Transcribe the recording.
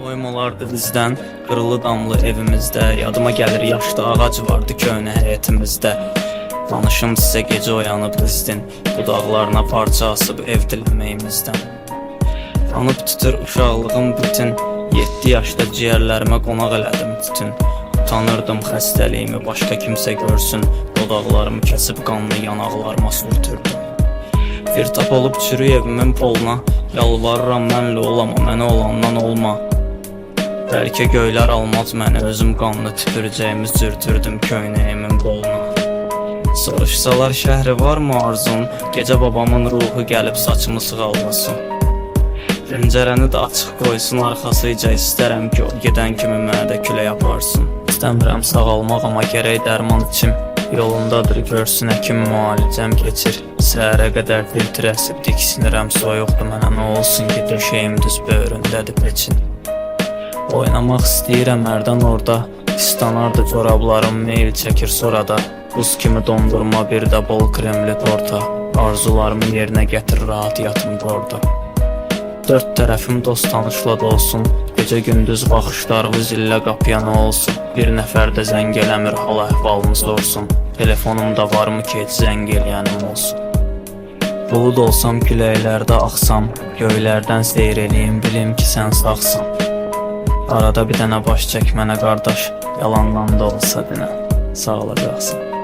Oymalardı bizdən, qırılı damlı evimizdə. Yadıma gəlir yaşlı ağac vardı köhnə həyətimizdə. Danışım sizə gecə oyanıb dizdin, budaqlarına parça asıb ev diləməyimizdən. Tanıb tutur uşaqlığım bütün, 7 yaşda ciyərlərimə qonaq elədim tütün. Utanırdım xəstəliyimi başqa kimsə görsün, dodaqlarımı kəsib qanlı yanaqlarıma sürtürdüm. Bir tap olub çürü evimin poluna, yalvarıram mənlə olama, mənə olandan olma. Bəlkə göylər almaz məni, özüm qanlı tüpürəcəyimi zürtürdüm köynəyimin qoluna. Soruşsalar şəhri varmı arzun, gecə babamın ruhu gəlib saçımı sığallasın. Pəncərəni də açıq qoysun arxasıca, istərəm ki o gedən kimi mənə də külək aparsın. İstəmirəm sağalmaq, amma gərək dərman içim, yolundadır görsün həkim müalicəm keçir. Səhərə qədər filtr əsib diksinirəm, soyuqdur mənə nə olsun ki döşəyim düz böyründədir peçin. Oynamaq istəyirəm hərdən orada, istanardı corablarım meyil çəkir sonra da. Buz kimi dondurma bir də bol kremli torta, arzularımı yerinə gətir rahat yatım orada. Dörd tərəfim dost tanışla dolsun, gecə gündüz baxışlarımı zillə qapıyanı olsun. Bir nəfər də zəng eləmir hal əhvalımı sorsun, telefonumda varmı ki heç zəng eləyənim olsun. Bulud olsam küləklərdə axsam, göylərdən seyr eləyim bilim ki sən sağsan. Arada bir dənə baş çək mənə qardaş, yalandan da olsa dinə, sağ olacaqsın.